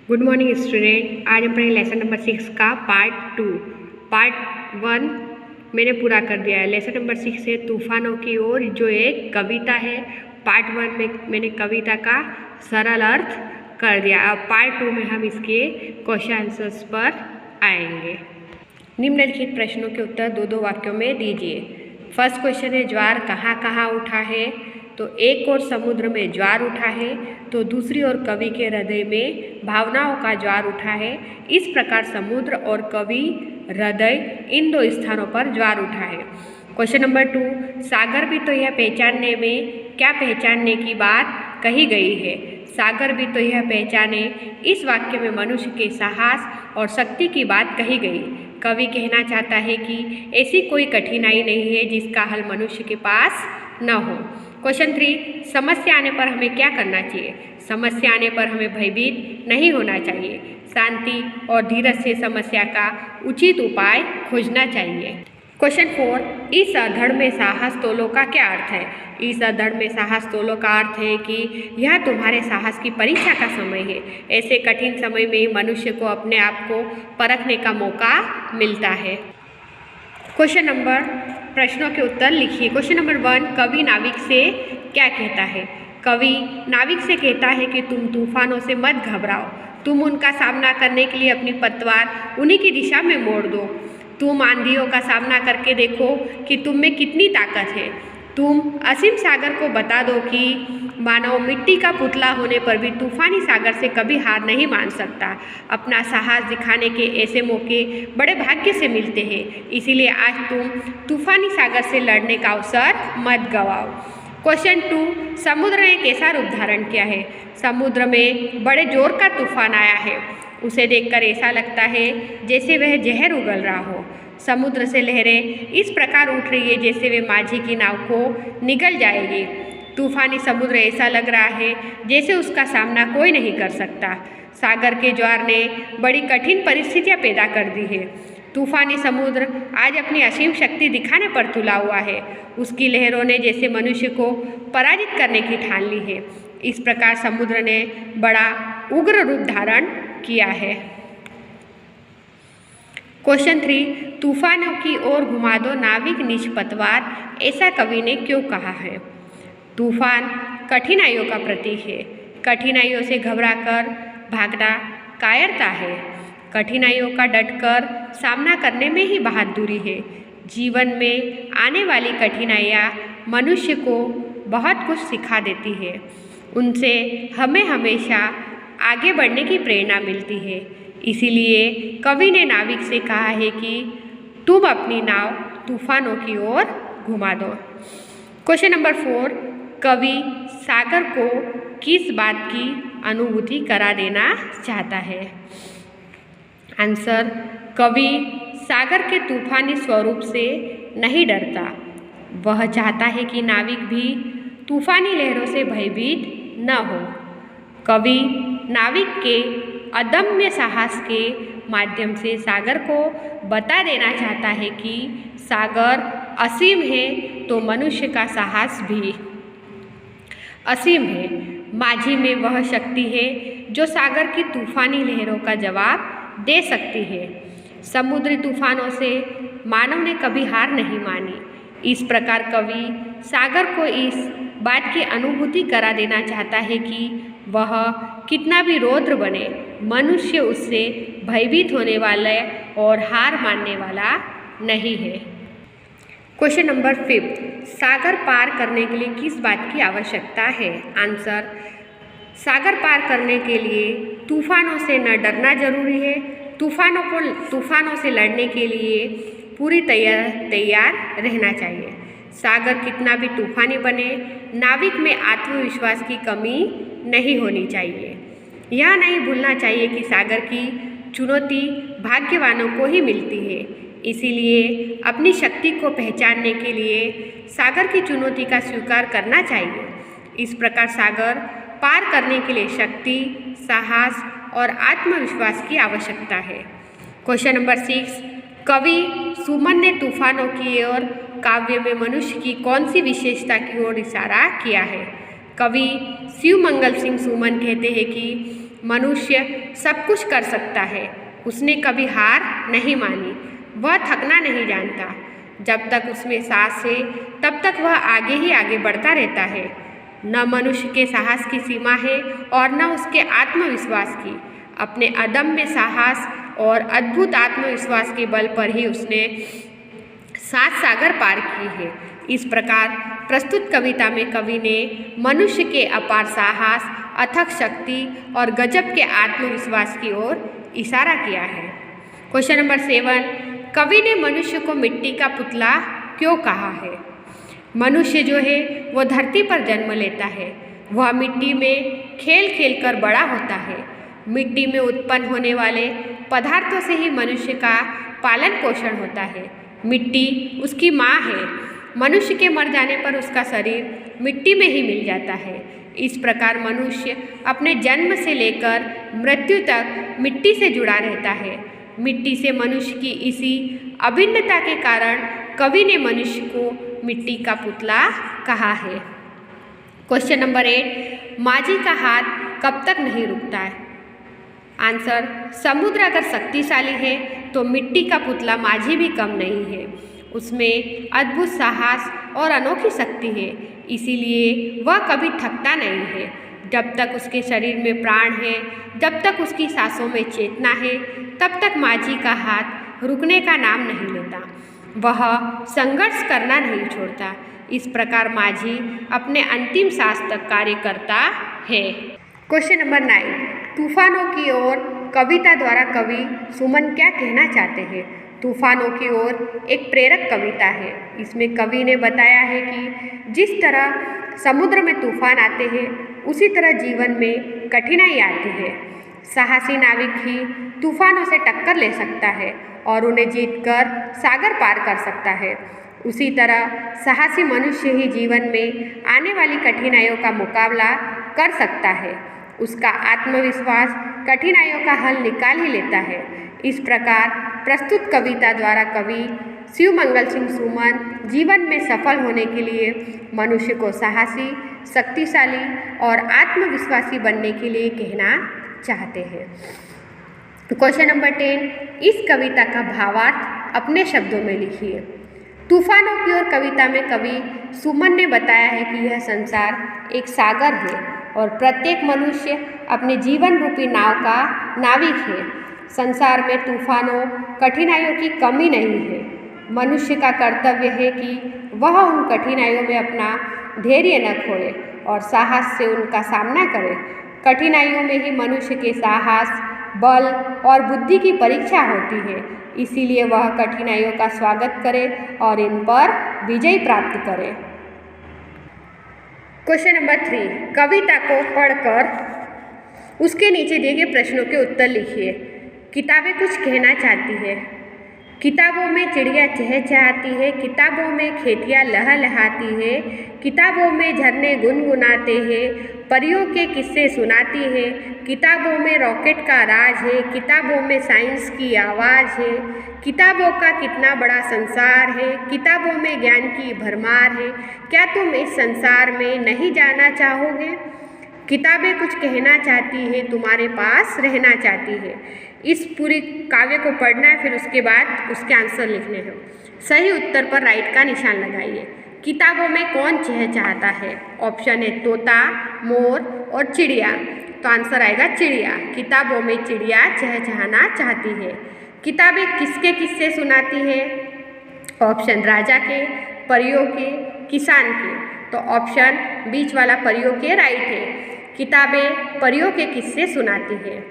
Good morning student. आज हम पढ़ेंगे लेसन नंबर 6 का पार्ट 2। पार्ट 1 मैंने पूरा कर दिया है। लेसन नंबर 6 है तूफानों की ओर, जो एक कविता है। पार्ट 1 में मैंने कविता का सरल अर्थ कर दिया। अब पार्ट 2 में हम इसके क्वेश्चन आंसर्स पर आएंगे। निम्नलिखित प्रश्नों के उत्तर दो दो वाक्यों में दीजिए। फर्स्ट क्वेश्चन है ज्वार कहाँ कहाँ उठा है। तो एक ओर समुद्र में ज्वार उठा है, तो दूसरी ओर कवि के हृदय में भावनाओं का ज्वार उठा है। इस प्रकार समुद्र और कवि हृदय इन दो स्थानों पर ज्वार उठा है। क्वेश्चन नंबर 2, सागर भी तो यह पहचानने में क्या पहचानने की बात कही गई है। सागर भी तो यह पहचाने, इस वाक्य में मनुष्य के साहस और शक्ति की बात कही गई। कवि कहना चाहता है कि ऐसी कोई कठिनाई नहीं है जिसका हल मनुष्य के पास न हो। क्वेश्चन 3, समस्या आने पर हमें क्या करना चाहिए। समस्या आने पर हमें भयभीत नहीं होना चाहिए। शांति और धीरज से समस्या का उचित उपाय खोजना चाहिए। क्वेश्चन 4, इस अधड़ में साहस तोलो का क्या अर्थ है। इस अधड़ में साहस तोलो का अर्थ है कि यह तुम्हारे साहस की परीक्षा का समय है। ऐसे कठिन समय में मनुष्य को अपने आप को परखने का मौका मिलता है। क्वेश्चन नंबर प्रश्नों के उत्तर लिखिए। क्वेश्चन नंबर 1, कवि नाविक से क्या कहता है। कवि नाविक से कहता है कि तुम तूफानों से मत घबराओ, तुम उनका सामना करने के लिए अपनी पतवार उन्हीं की दिशा में मोड़ दो। तुम आंधियों का सामना करके देखो कि तुम में कितनी ताकत है। तुम असीम सागर को बता दो कि मानव मिट्टी का पुतला होने पर भी तूफानी सागर से कभी हार नहीं मान सकता। अपना साहस दिखाने के ऐसे मौके बड़े भाग्य से मिलते हैं, इसीलिए आज तुम तूफानी सागर से लड़ने का अवसर मत गवाओ। क्वेश्चन 2, समुद्र ने कैसा रूप धारण किया है। समुद्र में बड़े जोर का तूफान आया है। उसे देखकर ऐसा लगता है जैसे वह जहर उगल रहा हो। समुद्र से लहरें इस प्रकार उठ रही है जैसे वे माझी की नाव को निगल जाएगी। तूफानी समुद्र ऐसा लग रहा है जैसे उसका सामना कोई नहीं कर सकता। सागर के ज्वार ने बड़ी कठिन परिस्थितियां पैदा कर दी है। तूफानी समुद्र आज अपनी असीम शक्ति दिखाने पर तुला हुआ है। उसकी लहरों ने जैसे मनुष्य को पराजित करने की ठान ली है। इस प्रकार समुद्र ने बड़ा उग्र रूप धारण किया है। क्वेश्चन 3, तूफानों की ओर घुमा दो नाविक निज पतवार, ऐसा कवि ने क्यों कहा है। तूफान कठिनाइयों का प्रतीक है। कठिनाइयों से घबराकर भागना कायरता है। कठिनाइयों का डटकर सामना करने में ही बहादुरी है। जीवन में आने वाली कठिनाइयाँ मनुष्य को बहुत कुछ सिखा देती है। उनसे हमें हमेशा आगे बढ़ने की प्रेरणा मिलती है। इसीलिए कवि ने नाविक से कहा है कि तुम अपनी नाव तूफानों की ओर घुमा दो। क्वेश्चन नंबर 4, कवि सागर को किस बात की अनुभूति करा देना चाहता है। आंसर, कवि सागर के तूफानी स्वरूप से नहीं डरता। वह चाहता है कि नाविक भी तूफानी लहरों से भयभीत न हो। कवि नाविक के अदम्य साहस के माध्यम से सागर को बता देना चाहता है कि सागर असीम है तो मनुष्य का साहस भी असीम है। माझी में वह शक्ति है जो सागर की तूफानी लहरों का जवाब दे सकती है। समुद्री तूफानों से मानव ने कभी हार नहीं मानी। इस प्रकार कवि सागर को इस बात की अनुभूति करा देना चाहता है कि वह कितना भी रौद्र बने, मनुष्य उससे भयभीत होने वाला और हार मानने वाला नहीं है। क्वेश्चन नंबर 5, सागर पार करने के लिए किस बात की आवश्यकता है। आंसर, सागर पार करने के लिए तूफानों से न डरना जरूरी है। तूफानों से लड़ने के लिए पूरी तैयार रहना चाहिए। सागर कितना भी तूफानी बने, नाविक में आत्मविश्वास की कमी नहीं होनी चाहिए। यह नहीं भूलना चाहिए कि सागर की चुनौती भाग्यवानों को ही मिलती है। इसीलिए अपनी शक्ति को पहचानने के लिए सागर की चुनौती का स्वीकार करना चाहिए। इस प्रकार सागर पार करने के लिए शक्ति, साहस और आत्मविश्वास की आवश्यकता है। क्वेश्चन नंबर 6, कवि सुमन ने तूफानों की ओर काव्य में मनुष्य की कौन सी विशेषता की ओर इशारा किया है। कवि शिव मंगल सिंह सुमन कहते हैं कि मनुष्य सब कुछ कर सकता है, उसने कभी हार नहीं मानी, वह थकना नहीं जानता। जब तक उसमें सांस है तब तक वह आगे ही आगे बढ़ता रहता है। न मनुष्य के साहस की सीमा है और न उसके आत्मविश्वास की। अपने अदम्य साहस और अद्भुत आत्मविश्वास के बल पर ही उसने 7 सागर पार किए हैं। इस प्रकार प्रस्तुत कविता में कवि ने मनुष्य के अपार साहस, अथक शक्ति और गजब के आत्मविश्वास की ओर इशारा किया है। क्वेश्चन नंबर 7, कवि ने मनुष्य को मिट्टी का पुतला क्यों कहा है? मनुष्य जो है वो धरती पर जन्म लेता है। वह मिट्टी में खेल खेल कर बड़ा होता है। मिट्टी में उत्पन्न होने वाले पदार्थों से ही मनुष्य का पालन पोषण होता है। मिट्टी उसकी माँ है। मनुष्य के मर जाने पर उसका शरीर मिट्टी में ही मिल जाता है। इस प्रकार मनुष्य अपने जन्म से लेकर मृत्यु तक मिट्टी से जुड़ा रहता है। मिट्टी से मनुष्य की इसी अभिन्नता के कारण कवि ने मनुष्य को मिट्टी का पुतला कहा है। क्वेश्चन नंबर 8, माझी का हाथ कब तक नहीं रुकता है? आंसर, समुद्र अगर शक्तिशाली है तो मिट्टी का पुतला माझी भी कम नहीं है। उसमें अद्भुत साहस और अनोखी शक्ति है, इसीलिए वह कभी थकता नहीं है। जब तक उसके शरीर में प्राण है, जब तक उसकी सांसों में चेतना है, तब तक माझी का हाथ रुकने का नाम नहीं लेता। वह संघर्ष करना नहीं छोड़ता। इस प्रकार माझी अपने अंतिम सांस तक कार्य करता है। क्वेश्चन नंबर 9, तूफानों की ओर कविता द्वारा कवि सुमन क्या कहना चाहते हैं? तूफानों की ओर एक प्रेरक कविता है। इसमें कवि ने बताया है कि जिस तरह समुद्र में तूफान आते हैं, उसी तरह जीवन में कठिनाई आती है। साहसी नाविक ही तूफानों से टक्कर ले सकता है और उन्हें जीतकर सागर पार कर सकता है। उसी तरह साहसी मनुष्य ही जीवन में आने वाली कठिनाइयों का मुकाबला कर सकता है। उसका आत्मविश्वास कठिनाइयों का हल निकाल ही लेता है। इस प्रकार प्रस्तुत कविता द्वारा कवि शिवमंगल सिंह सुमन जीवन में सफल होने के लिए मनुष्य को साहसी, शक्तिशाली और आत्मविश्वासी बनने के लिए कहना चाहते हैं। क्वेश्चन नंबर 10, इस कविता का भावार्थ अपने शब्दों में लिखिए। तूफानों की ओर कविता में कवि सुमन ने बताया है कि यह संसार एक सागर है और प्रत्येक मनुष्य अपने जीवन रूपी नाव का नाविक है। संसार में तूफानों, कठिनाइयों की कमी नहीं है। मनुष्य का कर्तव्य है कि वह उन कठिनाइयों में अपना धैर्य न खोए और साहस से उनका सामना करे। कठिनाइयों में ही मनुष्य के साहस, बल और बुद्धि की परीक्षा होती है। इसीलिए वह कठिनाइयों का स्वागत करे और इन पर विजय प्राप्त करे। क्वेश्चन नंबर 3, कविता को पढ़कर उसके नीचे दिए गए प्रश्नों के उत्तर लिखिए। किताबें कुछ कहना चाहती है। किताबों में चिड़िया चहचहाती है, किताबों में खेतियाँ लहलहाती है, किताबों में झरने गुनगुनाते हैं, परियों के किस्से सुनाती है, किताबों में रॉकेट का राज है, किताबों में साइंस की आवाज़ है, किताबों का कितना बड़ा संसार है, किताबों में ज्ञान की भरमार है। क्या तुम इस संसार में नहीं जाना चाहोगे? किताबें कुछ कहना चाहती है, तुम्हारे पास रहना चाहती है। इस पूरी काव्य को पढ़ना है, फिर उसके बाद उसके आंसर लिखने हैं। सही उत्तर पर राइट का निशान लगाइए। किताबों में कौन चहचहाता है? ऑप्शन है तोता, मोर और चिड़िया। तो आंसर आएगा चिड़िया। किताबों में चिड़िया चहचहाना चाहती है। किताबें किसके किस्से सुनाती है? ऑप्शन राजा के, परियों के, किसान के। तो ऑप्शन बीच वाला परियों के राइट है। किताबें परियों के किस्से सुनाती है।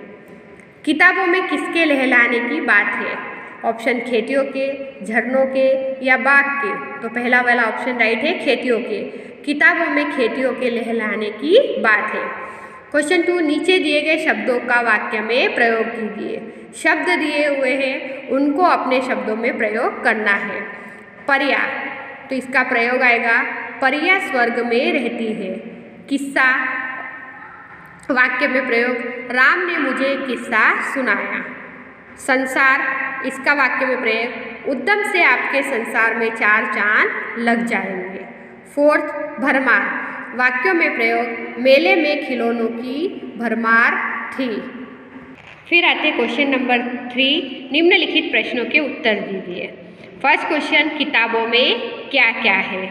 किताबों में किसके लहलाने की बात है? ऑप्शन खेतियों के, झरनों के या बाग के। तो पहला वाला ऑप्शन राइट है, खेतियों के। किताबों में खेतियों के लहलाने की बात है। क्वेश्चन 2, नीचे दिए गए शब्दों का वाक्य में प्रयोग कीजिए। शब्द दिए हुए हैं, उनको अपने शब्दों में प्रयोग करना है। परिया, तो इसका प्रयोग आएगा परिया स्वर्ग में रहती है। किस्सा, वाक्य में प्रयोग राम ने मुझे किस्सा सुनाया। संसार, इसका वाक्य में प्रयोग उद्यम से आपके संसार में 4 चांद लग जाएंगे। 4th, भरमार, वाक्यों में प्रयोग मेले में खिलौनों की भरमार 3। फिर आते क्वेश्चन नंबर 3, निम्नलिखित प्रश्नों के उत्तर दीजिए। फर्स्ट क्वेश्चन, किताबों में क्या क्या है?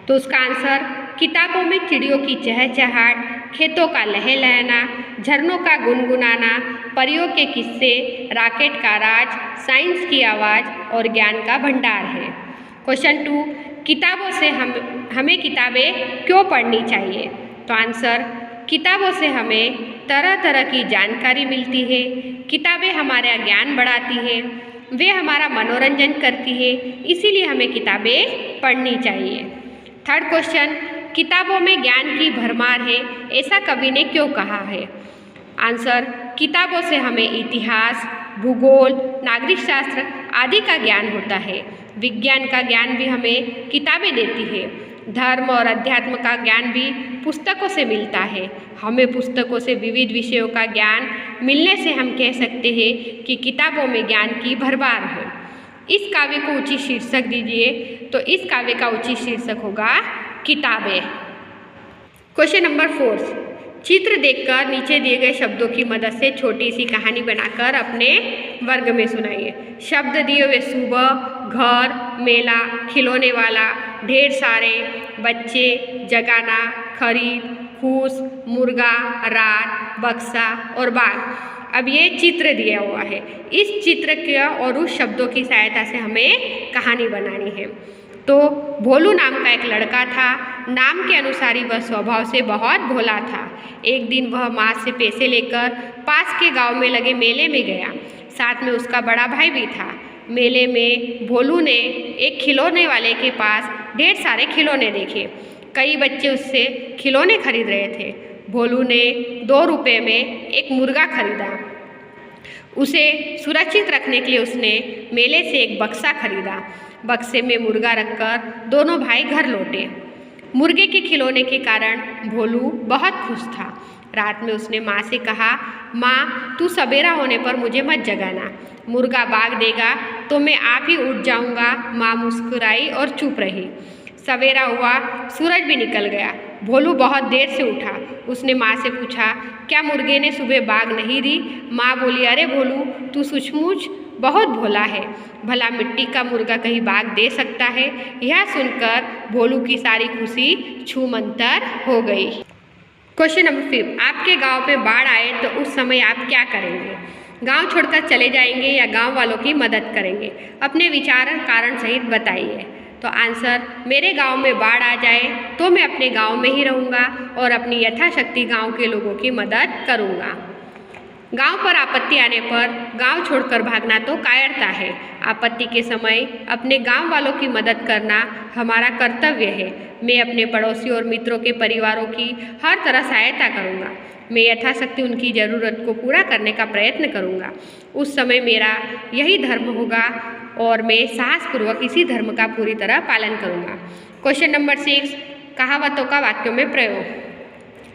तो उसका आंसर, किताबों में चिड़ियों की चहचहाट, खेतों का लहलहाना, झरनों का गुनगुनाना, परियों के किस्से, रॉकेट का राज, साइंस की आवाज़ और ज्ञान का भंडार है। क्वेश्चन 2, किताबों से हमें किताबें क्यों पढ़नी चाहिए? तो आंसर, किताबों से हमें तरह तरह की जानकारी मिलती है, किताबें हमारा ज्ञान बढ़ाती है, वे हमारा मनोरंजन करती है, इसीलिए हमें किताबें पढ़नी चाहिए। थर्ड क्वेश्चन, किताबों में ज्ञान की भरमार है, ऐसा कवि ने क्यों कहा है? आंसर, किताबों से हमें इतिहास, भूगोल, नागरिक शास्त्र आदि का ज्ञान होता है। विज्ञान का ज्ञान भी हमें किताबें देती है। धर्म और अध्यात्म का ज्ञान भी पुस्तकों से मिलता है। हमें पुस्तकों से विविध विषयों का ज्ञान मिलने से हम कह सकते हैं कि किताबों में ज्ञान की भरमार है। इस काव्य को उचित शीर्षक दीजिए। तो इस काव्य का उचित शीर्षक होगा किताबें। क्वेश्चन नंबर 4, चित्र देखकर नीचे दिए गए शब्दों की मदद से छोटी सी कहानी बनाकर अपने वर्ग में सुनाइए। शब्द दिए हुए सुबह, घर, मेला, खिलौने वाला, ढेर सारे, बच्चे, जगाना, खरीद, खुश, मुर्गा, रात, बक्सा और बाग। अब ये चित्र दिया हुआ है। इस चित्र के और उस शब्दों की सहायता से हमें कहानी बनानी है। तो भोलू नाम का एक लड़का था। नाम के अनुसार ही वह स्वभाव से बहुत भोला था। एक दिन वह माँ से पैसे लेकर पास के गांव में लगे मेले में गया। साथ में उसका बड़ा भाई भी था। मेले में भोलू ने एक खिलौने वाले के पास ढेर सारे खिलौने देखे। कई बच्चे उससे खिलौने खरीद रहे थे। भोलू ने 2 रुपये में एक मुर्गा खरीदा। उसे सुरक्षित रखने के लिए उसने मेले से एक बक्सा खरीदा। बक्से में मुर्गा रखकर दोनों भाई घर लौटे। मुर्गे के खिलौने के कारण भोलू बहुत खुश था। रात में उसने माँ से कहा, माँ तू सवेरा होने पर मुझे मत जगाना, मुर्गा भाग देगा तो मैं आप ही उठ जाऊँगा। माँ मुस्कुराई और चुप रही। सवेरा हुआ, सूरज भी निकल गया। भोलू बहुत देर से उठा। उसने माँ से पूछा, क्या मुर्गे ने सुबह बाग नहीं दी? माँ बोली, अरे भोलू तू सचमुच बहुत भोला है, भला मिट्टी का मुर्गा कहीं बाग दे सकता है? यह सुनकर भोलू की सारी खुशी छूमंतर हो गई। क्वेश्चन नंबर 5, आपके गांव में बाढ़ आए तो उस समय आप क्या करेंगे? गांव छोड़कर चले जाएंगे या गांव वालों की मदद करेंगे? अपने विचार कारण सहित बताइए। तो आंसर, मेरे गांव में बाढ़ आ जाए तो मैं अपने गांव में ही रहूँगा और अपनी यथाशक्ति गांव के लोगों की मदद करूँगा। गांव पर आपत्ति आने पर गांव छोड़कर भागना तो कायरता है। आपत्ति के समय अपने गांव वालों की मदद करना हमारा कर्तव्य है। मैं अपने पड़ोसी और मित्रों के परिवारों की हर तरह सहायता करूंगा। मैं यथाशक्ति उनकी ज़रूरत को पूरा करने का प्रयत्न करूंगा। उस समय मेरा यही धर्म होगा और मैं साहसपूर्वक इसी धर्म का पूरी तरह पालन करूंगा। क्वेश्चन नंबर 6, कहावतों का वाक्यों में प्रयोग।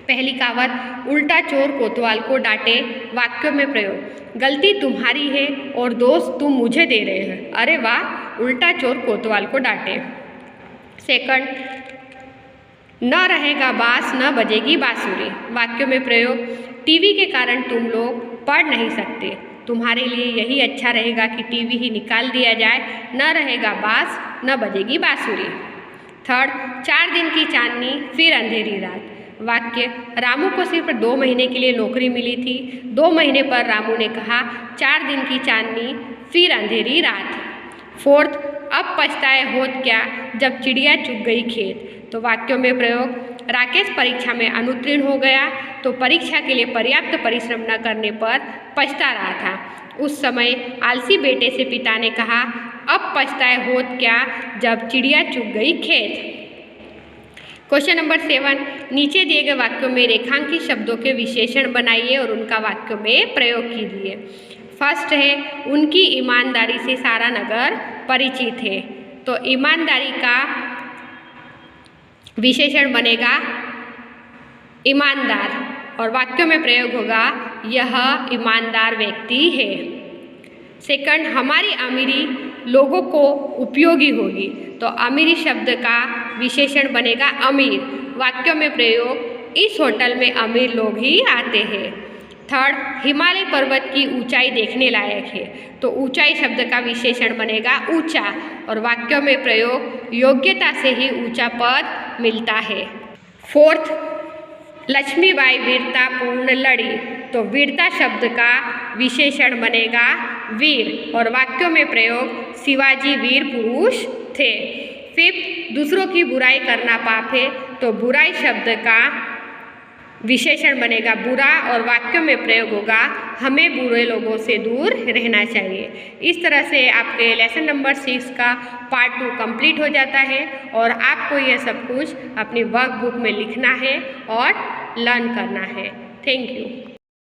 पहली कहावत, उल्टा चोर कोतवाल को डांटे। वाक्यों में प्रयोग, गलती तुम्हारी है और दोष तुम मुझे दे रहे हो। अरे वाह, उल्टा चोर कोतवाल को डांटे। सेकंड, न रहेगा बांस न बजेगी बांसुरी। वाक्यों में प्रयोग, टीवी के कारण तुम लोग पढ़ नहीं सकते। तुम्हारे लिए यही अच्छा रहेगा कि टीवी ही निकाल दिया जाए। न रहेगा बांस न बजेगी बांसुरी। थर्ड, 4 दिन की चांदनी फिर अंधेरी रात। वाक्य, रामू को सिर्फ 2 महीने के लिए नौकरी मिली थी। 2 महीने पर रामू ने कहा, 4 दिन की चांदनी फिर अंधेरी रात। फोर्थ, अब पछताए होत क्या जब चिड़िया चुग गई खेत। तो वाक्यों में प्रयोग, राकेश परीक्षा में अनुत्तीर्ण हो गया तो परीक्षा के लिए पर्याप्त परिश्रम न करने पर पछता रहा था। उस समय आलसी बेटे से पिता ने कहा, अब पछताए होत क्या जब चिड़िया चुग गई खेत। क्वेश्चन नंबर 7, नीचे दिए गए वाक्यों में रेखांकित शब्दों के विशेषण बनाइए और उनका वाक्यों में प्रयोग कीजिए। फर्स्ट है, उनकी ईमानदारी से सारा नगर परिचित है। तो ईमानदारी का विशेषण बनेगा ईमानदार और वाक्यों में प्रयोग होगा, यह ईमानदार व्यक्ति है। सेकंड, हमारी अमीरी लोगों को उपयोगी होगी। तो अमीरी शब्द का विशेषण बनेगा अमीर। वाक्यों में प्रयोग, इस होटल में अमीर लोग ही आते हैं। थर्ड, हिमालय पर्वत की ऊंचाई देखने लायक है, तो ऊंचाई शब्द का विशेषण बनेगा ऊंचा और वाक्यों में प्रयोग योग्यता से ही ऊंचा पद मिलता है। फोर्थ, लक्ष्मीबाई वीरतापूर्ण लड़ी, तो वीरता शब्द का विशेषण बनेगा वीर और वाक्यों में प्रयोग शिवाजी वीर पुरुष थे। फिफ्थ, दूसरों की बुराई करना पाप है, तो बुराई शब्द का विशेषण बनेगा बुरा और वाक्यों में प्रयोग होगा हमें बुरे लोगों से दूर रहना चाहिए। इस तरह से आपके लेसन नंबर 6 का पार्ट 2 कंप्लीट हो जाता है और आपको यह सब कुछ अपनी वर्कबुक में लिखना है और लर्न करना है। Thank you.